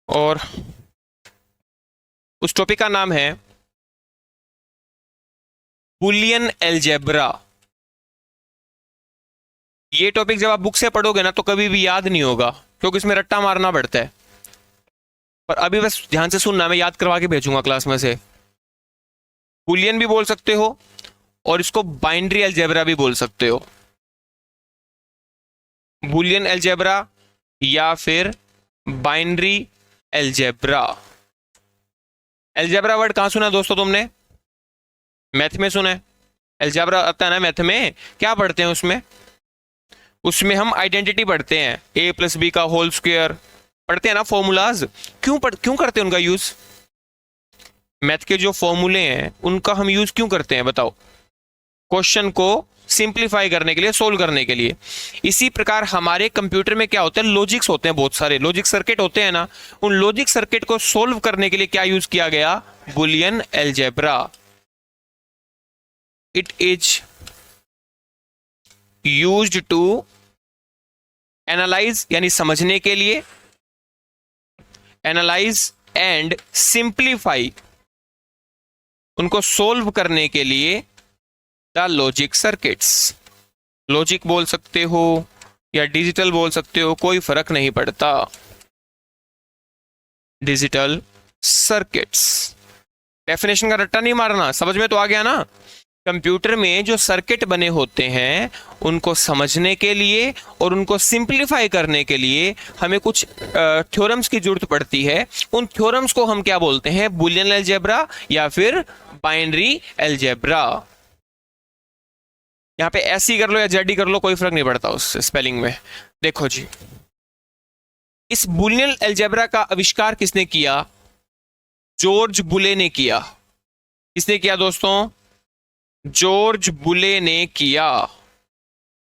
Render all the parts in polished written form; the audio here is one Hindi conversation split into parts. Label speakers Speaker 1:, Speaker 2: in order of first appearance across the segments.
Speaker 1: और उस टॉपिक का नाम है बुलियन अलजेब्रा। ये टॉपिक जब आप बुक से पढ़ोगे ना तो कभी भी याद नहीं होगा, क्योंकि इसमें रट्टा मारना पड़ता है। पर अभी बस ध्यान से सुनना, मैं याद करवा के भेजूंगा क्लास में से। बुलियन भी बोल सकते हो और इसको बाइनरी अलजेब्रा भी बोल सकते हो। बुलियन अलजेब्रा या फिर बाइनरी अलजेब्रा। अलजेब्रा वर्ड कहां सुना दोस्तों तुमने? मैथ में सुना है। अलजेब्रा आता है ना मैथ में, क्या पढ़ते हैं उसमें? उसमें हम आइडेंटिटी पढ़ते हैं, ए प्लस बी का होल स्क्वायर पढ़ते हैं ना, फॉर्मूलाज। क्यों करते हैं उनका यूज? मैथ के जो फॉर्मूले हैं उनका हम यूज क्यों करते हैं बताओ? क्वेश्चन को सिंप्लीफाई करने के लिए, सोल्व करने के लिए। इसी प्रकार हमारे कंप्यूटर में क्या होते हैं, लॉजिक्स होते हैं, बहुत सारे लॉजिक सर्किट होते हैं ना। उन लॉजिक सर्किट को सोल्व करने के लिए क्या यूज किया गया? Boolean algebra. It is used to analyse, यानी समझने के लिए, एनालाइज एंड सिंप्लीफाई, उनको सोल्व करने के लिए द लॉजिक सर्किट्स। लॉजिक बोल सकते हो या डिजिटल बोल सकते हो, कोई फर्क नहीं पड़ता। Digital circuits. डेफिनेशन का रट्टा नहीं मारना, समझ में तो आ गया ना? कंप्यूटर में जो सर्किट बने होते हैं उनको समझने के लिए और उनको सिंप्लीफाई करने के लिए हमें कुछ थ्योरम्स की जरूरत पड़ती है। उन थ्योरम्स को हम क्या बोलते हैं? बुलियन अलजेब्रा या फिर बाइनरी अलजेब्रा। यहां पे ऐसी कर लो या जेडी कर लो, कोई फर्क नहीं पड़ता उस स्पेलिंग में। देखो जी, इस बुलियन अलजेब्रा का आविष्कार किसने किया? जॉर्ज बुले ने किया। किसने किया दोस्तों? जॉर्ज बुले ने किया।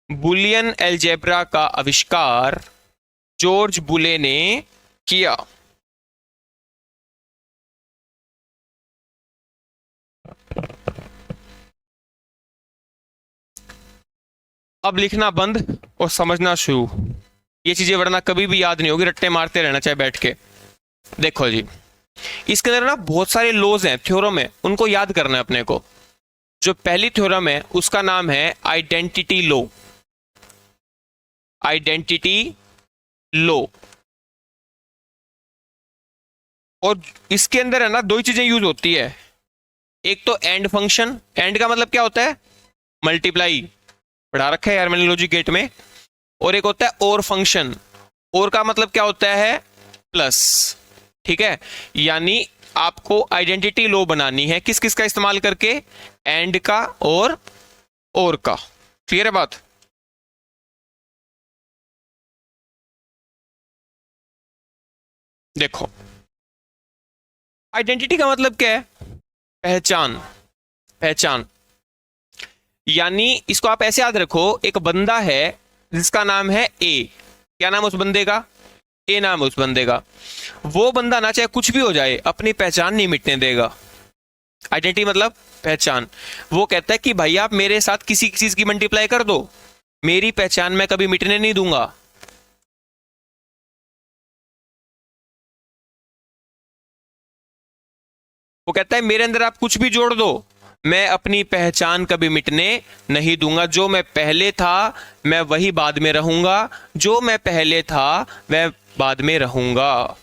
Speaker 1: बुलियन अलजेब्रा का आविष्कार जॉर्ज बुले ने किया। अब लिखना बंद और समझना शुरू। ये चीजें वरना कभी भी याद नहीं होगी, रट्टे मारते रहना चाहे बैठ के। देखो जी, इसके अंदर ना बहुत सारे लॉज हैं, थ्योरम है, उनको याद करना है अपने को। जो पहली थ्योरम है उसका नाम है आइडेंटिटी लॉ। Identity law. और इसके अंदर है ना दो ही चीजें यूज होती है। एक तो एंड फंक्शन। एंड का मतलब क्या होता है? मल्टीप्लाई, पढ़ा रखा है यार मैंने लॉजिक गेट में। और एक होता है और फंक्शन। और का मतलब क्या होता है? प्लस। ठीक है, यानी आपको आइडेंटिटी लॉ बनानी है किस किस का इस्तेमाल करके? एंड का और का। क्लियर है बात? देखो, आइडेंटिटी का मतलब क्या है? पहचान। पहचान, यानी इसको आप ऐसे याद रखो, एक बंदा है जिसका नाम है ए। क्या नाम उस बंदे का? ए नाम है उस बंदे का। वो बंदा ना चाहे कुछ भी हो जाए अपनी पहचान नहीं मिटने देगा। आइडेंटिटी मतलब पहचान। वो कहता है कि भाई आप मेरे साथ किसी चीज की मल्टीप्लाई कर दो, मेरी पहचान मैं कभी मिटने नहीं दूंगा। वो कहता है मेरे अंदर आप कुछ भी जोड़ दो, मैं अपनी पहचान कभी मिटने नहीं दूंगा। जो मैं पहले था मैं वही बाद में रहूंगा, जो मैं पहले था वह बाद में रहूंगा।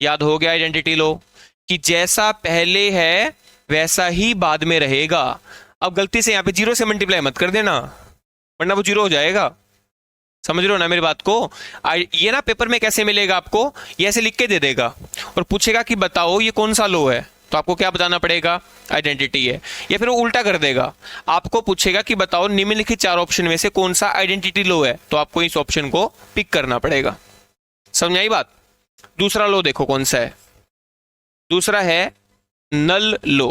Speaker 1: याद हो गया आइडेंटिटी लो, कि जैसा पहले है वैसा ही बाद में रहेगा। अब गलती से यहां पे जीरो से मल्टीप्लाई मत कर देना, वरना वो जीरो हो जाएगा। समझ रहे हो ना मेरी बात को? ये ना पेपर में कैसे मिलेगा आपको? ये ऐसे लिख के दे देगा और पूछेगा कि बताओ ये कौन सा लो है, तो आपको क्या बताना पड़ेगा? आइडेंटिटी है। या फिर वो उल्टा कर देगा, आपको पूछेगा कि बताओ निम्नलिखित चार ऑप्शन में से कौन सा आइडेंटिटी लो है, तो आपको इस ऑप्शन को पिक करना पड़ेगा। समझ आई बात? दूसरा लो देखो कौन सा है। दूसरा है नल लो।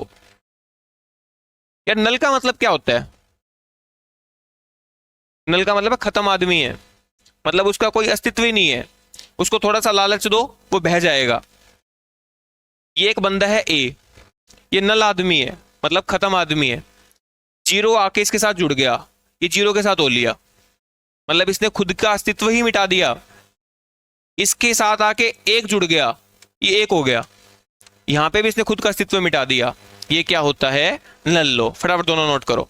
Speaker 1: यार नल का मतलब क्या होता है? नल का मतलब खत्म आदमी है, मतलब उसका कोई अस्तित्व ही नहीं है, उसको थोड़ा सा लालच दो वो बह जाएगा। ये एक बंदा है ए, ये नल आदमी है, मतलब खत्म आदमी है। जीरो आके इसके साथ जुड़ गया, ये जीरो के साथ हो लिया, मतलब इसने खुद का अस्तित्व ही मिटा दिया। इसके साथ आके एक जुड़ गया, ये एक हो गया, यहां पे भी इसने खुद का अस्तित्व मिटा दिया, ये क्या होता है, नल लो। फटाफट दोनों नोट करो।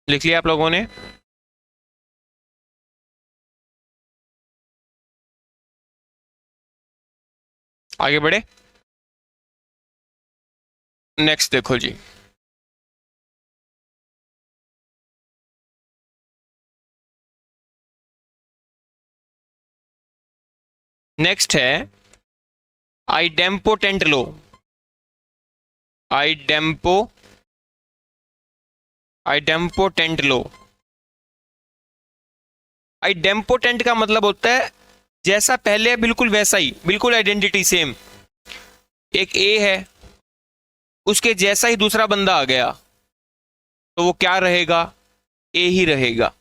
Speaker 1: लिख लिया आप लोगों ने? आगे बढ़े। नेक्स्ट देखो जी, नेक्स्ट है आइडेम्पोटेंट लो। आइडेम्पोटेंट लो। आइडेम्पोटेंट का मतलब होता है जैसा पहले है बिल्कुल वैसा ही, बिल्कुल आइडेंटिटी सेम। एक ए है, उसके जैसा ही दूसरा बंदा आ गया तो वो क्या रहेगा, ए ही रहेगा।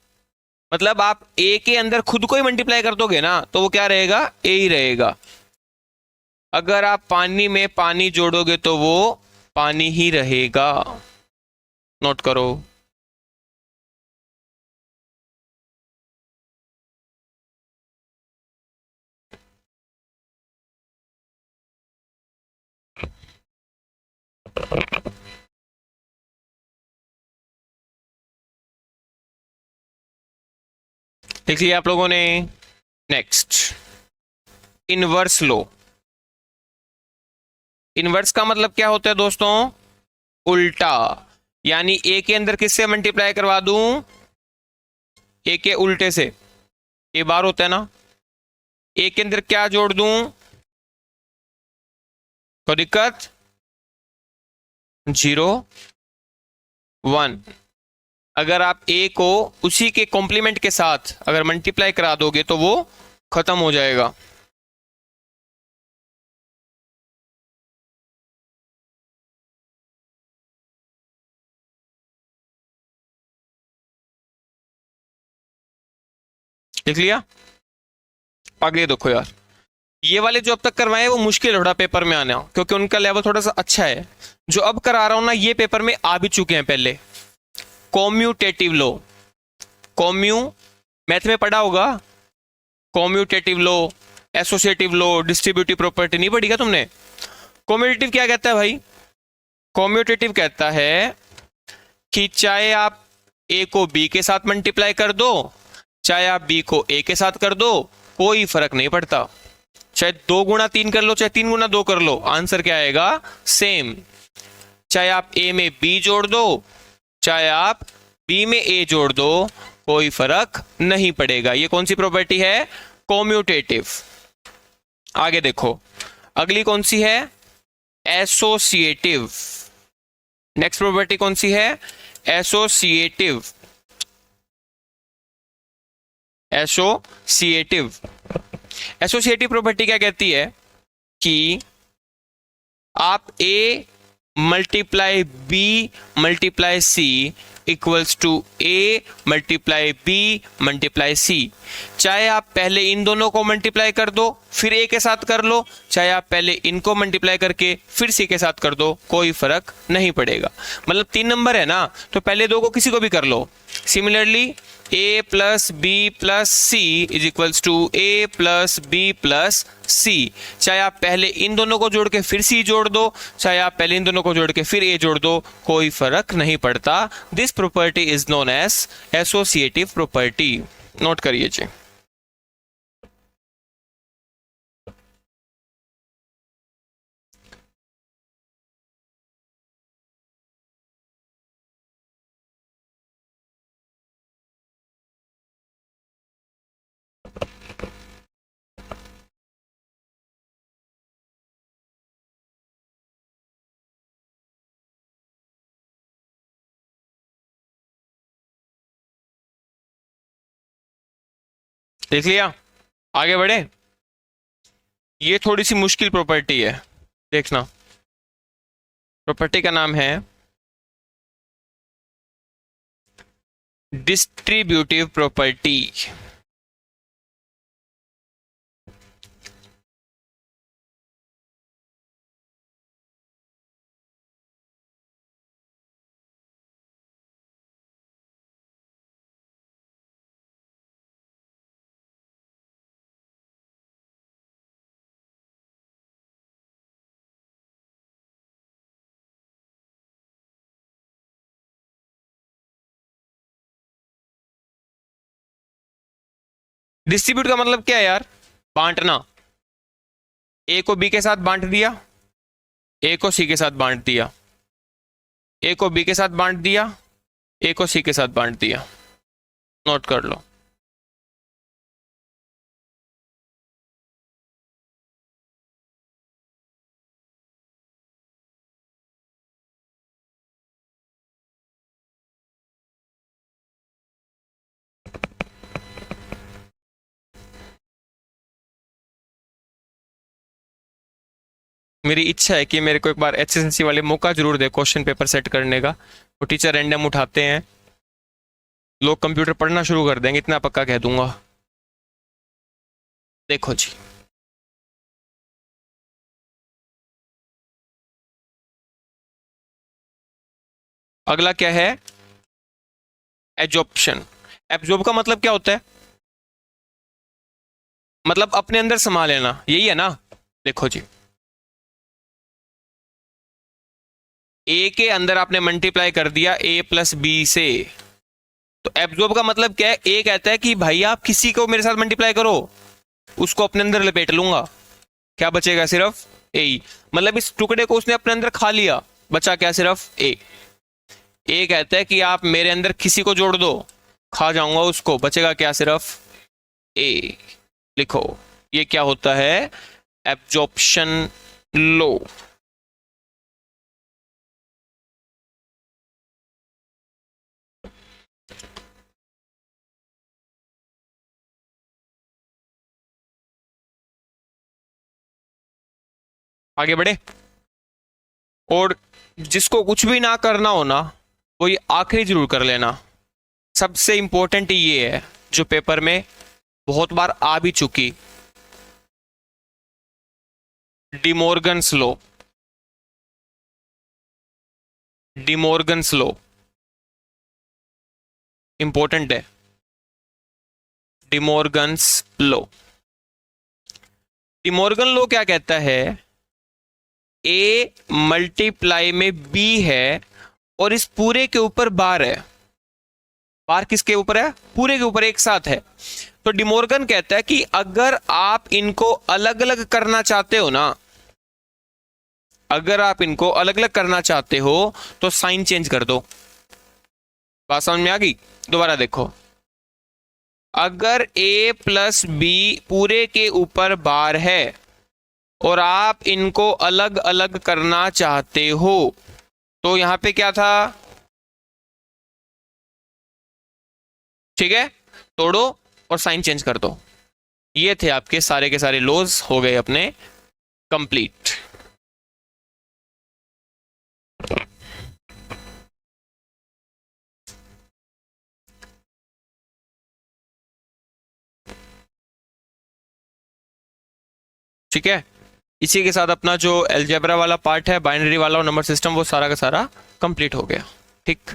Speaker 1: मतलब आप ए के अंदर खुद को ही मल्टीप्लाई कर दोगे ना तो वो क्या रहेगा, ए ही रहेगा। अगर आप पानी में पानी जोड़ोगे तो वो पानी ही रहेगा। नोट करो। लिख लिया आप लोगों ने? नेक्स्ट, इनवर्स लो। इनवर्स का मतलब क्या होता है दोस्तों, उल्टा। यानी ए के अंदर किससे मल्टीप्लाई करवा दूं, ए के उल्टे से। ए बार होता है ना, ए के अंदर क्या जोड़ दूं, कोई दिक्कत, 0 1। अगर आप ए को उसी के कॉम्प्लीमेंट के साथ अगर मल्टीप्लाई करा दोगे तो वो खत्म हो जाएगा। लिख लिया? आगे देखो यार, ये वाले जो अब तक करवाए वो मुश्किल है थोड़ा पेपर में आना, क्योंकि उनका लेवल थोड़ा सा अच्छा है। जो अब करा रहा हूं ना ये पेपर में आ भी चुके हैं पहले। कॉम्यूटेटिव लो, कॉम्यू मैथ में पढ़ा होगा, कॉम्यूटेटिव लो, एसोसिएटिव लो, डिस्ट्रीब्यूटिव प्रॉपर्टी नहीं पढ़ी क्या तुमने? कॉम्यूटेटिव क्या कहता है भाई, कॉम्यूटेटिव कहता है कि चाहे आप ए को बी के साथ मल्टीप्लाई कर दो, चाहे आप बी को ए के साथ कर दो, कोई फर्क नहीं पड़ता। चाहे 2 गुणा 3 कर लो, चाहे 3 गुणा 2 कर लो, आंसर क्या आएगा, सेम। चाहे आप ए में बी जोड़ दो, चाहे आप बी में ए जोड़ दो, कोई फर्क नहीं पड़ेगा। ये कौन सी प्रॉपर्टी है, कॉम्यूटेटिव। आगे देखो, अगली कौन सी है, एसोसिएटिव। नेक्स्ट प्रॉपर्टी कौन सी है, एसोसिएटिव। एसोसिएटिव, एसोसिएटिव प्रॉपर्टी क्या कहती है कि आप A multiply B multiply C equals to A multiply B multiply C. चाहे आप पहले इन दोनों को मल्टीप्लाई कर दो फिर ए के साथ कर लो, चाहे आप पहले इनको मल्टीप्लाई करके फिर सी के साथ कर दो, कोई फर्क नहीं पड़ेगा। मतलब 3 नंबर है ना, तो पहले 2 को किसी को भी कर लो। Similarly a plus B plus C is equals to A plus B plus C. चाहे आप पहले इन दोनों को जोड़ के फिर सी जोड़ दो, चाहे आप पहले इन दोनों को जोड़ के फिर ए जोड़ दो, कोई फर्क नहीं पड़ता। This property is known as associative property. Note करिए जी। देख लिया, आगे बढ़े। ये थोड़ी सी मुश्किल प्रॉपर्टी है, देखना। प्रॉपर्टी का नाम है डिस्ट्रीब्यूटिव प्रॉपर्टी। डिस्ट्रीब्यूट का मतलब क्या है यार? बांटना। ए को बी के साथ बांट दिया, ए को सी के साथ बांट दिया, ए को बी के साथ बांट दिया, ए को सी के साथ बांट दिया। नोट कर लो। मेरी इच्छा है कि मेरे को एक बार एचएसएससी वाले मौका जरूर दे क्वेश्चन पेपर सेट करने का। वो टीचर रैंडम उठाते हैं, लोग कंप्यूटर पढ़ना शुरू कर देंगे, इतना पक्का कह दूंगा। देखो जी, अगला क्या है? एब्जॉर्प्शन। एब्जॉर्ब का मतलब क्या होता है? मतलब अपने अंदर समा लेना, यही है ना। देखो जी, ए के अंदर आपने मल्टीप्लाई कर दिया ए प्लस बी से, तो एब्जॉर्ब का मतलब क्या है? ए कहता है कि भाई आप किसी को मेरे साथ मल्टीप्लाई करो, उसको अपने अंदर लपेट लूंगा, क्या बचेगा? सिर्फ ए ही। मतलब इस टुकड़े को उसने अपने अंदर खा लिया, बचा क्या? सिर्फ ए। ए कहता है कि आप मेरे अंदर किसी को जोड़ दो, खा जाऊंगा उसको, बचेगा क्या? सिर्फ ए। लिखो, ये क्या होता है? एब्जॉर्प्शन लो। आगे बढ़े। और जिसको कुछ भी ना करना हो ना, वो ये आखिरी जरूर कर लेना। सबसे इंपॉर्टेंट ये है जो पेपर में बहुत बार आ भी चुकी, डिमोर्गन्स लॉ। डिमोर्गन्स लॉ इंपॉर्टेंट है। डिमोर्गन्स लॉ। डिमोर्गन लॉ क्या कहता है? ए मल्टीप्लाई में बी है और इस पूरे के ऊपर बार है। बार किसके ऊपर है? पूरे के ऊपर एक साथ है। तो डिमोर्गन कहता है कि अगर आप इनको अलग अलग करना चाहते हो ना, अगर आप इनको अलग अलग करना चाहते हो तो साइन चेंज कर दो। बात समझ में आ गई? दोबारा देखो, अगर ए प्लस बी पूरे के ऊपर बार है और आप इनको अलग अलग करना चाहते हो, तो यहां पे क्या था? ठीक है, तोड़ो और साइन चेंज कर दो। ये थे आपके सारे के सारे लॉज, हो गए अपने कंप्लीट। ठीक है, इसी के साथ अपना जो अलजेब्रा वाला पार्ट है, बाइनरी वाला और नंबर सिस्टम, वो सारा का सारा कंप्लीट हो गया। ठीक।